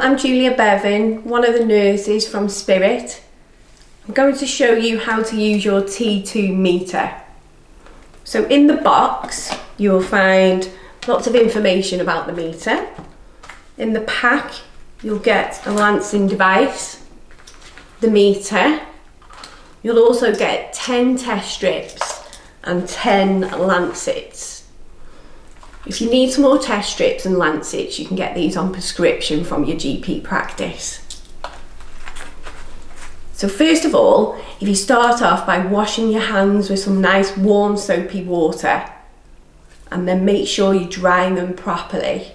I'm Julia Bevan, one of the nurses from Spirit. I'm going to show you how to use your TEE2 meter. So in the box you'll find lots of information about the meter. In the pack you'll get a lancing device, the meter. You'll also get 10 test strips and 10 lancets. If you need some more test strips and lancets, you can get these on prescription from your GP practice. So first of all, if you start off by washing your hands with some nice warm soapy water, and then make sure you dry them properly.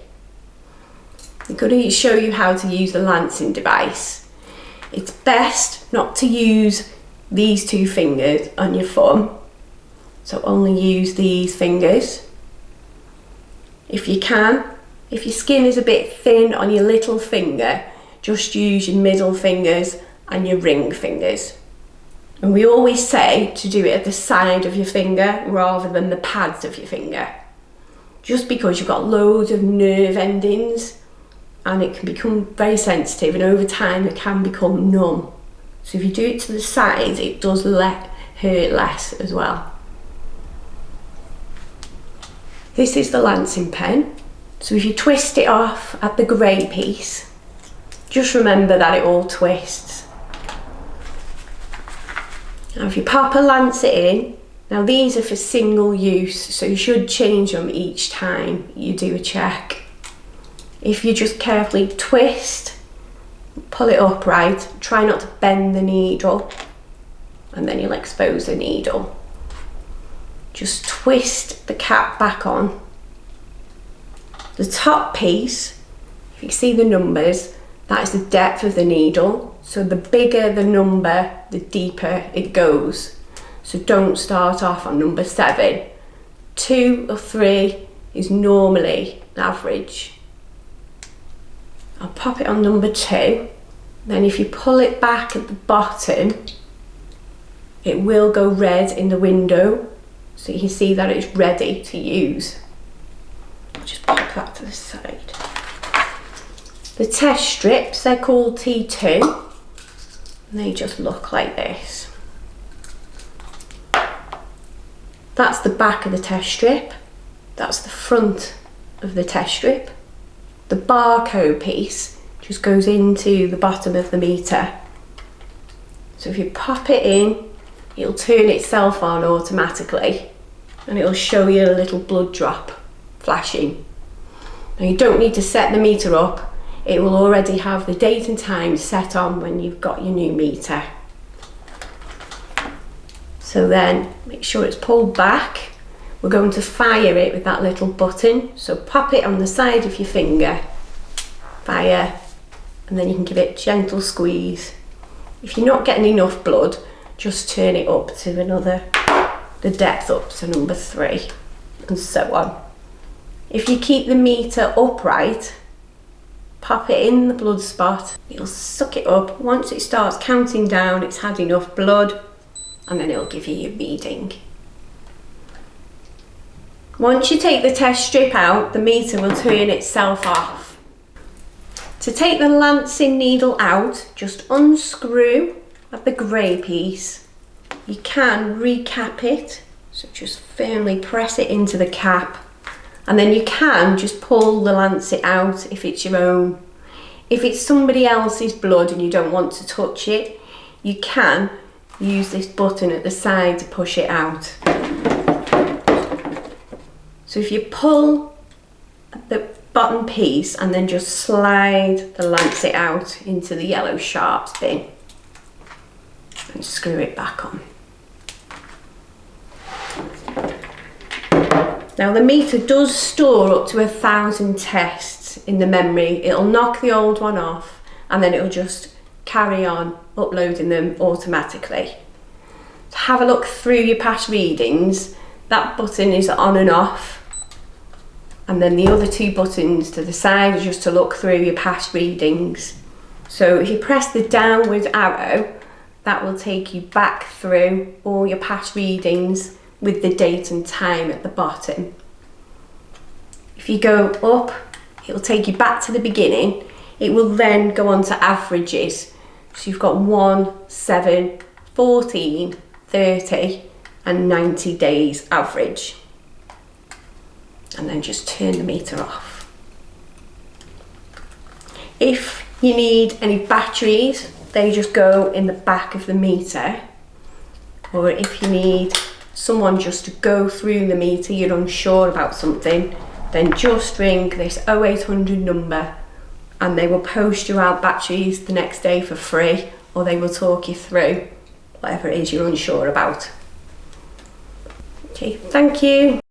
I'm going to show you how to use the lancing device. It's best not to use these two fingers on your thumb, so only use these fingers. If you can, if your skin is a bit thin on your little finger, just use your middle fingers and your ring fingers. And we always say to do it at the side of your finger rather than the pads of your finger, just because you've got loads of nerve endings and it can become very sensitive, and over time it can become numb. So if you do it to the side, it does hurt less as well. This is the lancing pen. So if you twist it off at the grey piece, just remember that it all twists. Now if you pop a lancet in, now these are for single use, so you should change them each time you do a check. If you just carefully twist, pull it upright, try not to bend the needle, and then you'll expose the needle. Just twist the cap back on. The top piece, if you see the numbers, that is the depth of the needle. So the bigger the number, the deeper it goes. So don't start off on number 7. 2 or 3 is normally average. I'll pop it on number 2. Then if you pull it back at the bottom, it will go red in the window. So you can see that it's ready to use. Just pop that to the side. The test strips, they're called TEE2, and they just look like this. That's the back of the test strip. That's the front of the test strip. The barcode piece just goes into the bottom of the meter. So if you pop it in, it'll turn itself on automatically and it'll show you a little blood drop flashing. Now you don't need to set the meter up, it will already have the date and time set on when you've got your new meter. So then make sure it's pulled back. We're going to fire it with that little button, so pop it on the side of your finger, fire, and then you can give it a gentle squeeze. If you're not getting enough blood, just turn it up to the depth up to number 3, and so on. If you keep the meter upright, pop it in the blood spot, it'll suck it up. Once it starts counting down, it's had enough blood, and then it'll give you your reading. Once you take the test strip out, the meter will turn itself off. To take the lancing needle out, just unscrew at the grey piece. You can recap it, so just firmly press it into the cap, and then you can just pull the lancet out if it's your own. If it's somebody else's blood and you don't want to touch it, you can use this button at the side to push it out. So if you pull the bottom piece and then just slide the lancet out into the yellow sharps bin and screw it back on. Now the meter does store up to 1,000 tests in the memory. It'll knock the old one off and then it'll just carry on uploading them automatically. To have a look through your past readings, that button is on and off, and then the other 2 buttons to the side are just to look through your past readings. So if you press the downward arrow, that will take you back through all your past readings with the date and time at the bottom. If you go up, it will take you back to the beginning. It will then go on to averages. So you've got 1, 7, 14, 30 and 90 days average. And then just turn the meter off. If you need any batteries, they just go in the back of the meter. Or if you need someone just to go through the meter, you're unsure about something, then just ring this 0800 number and they will post you out batteries the next day for free, or they will talk you through whatever it is you're unsure about. Okay, thank you.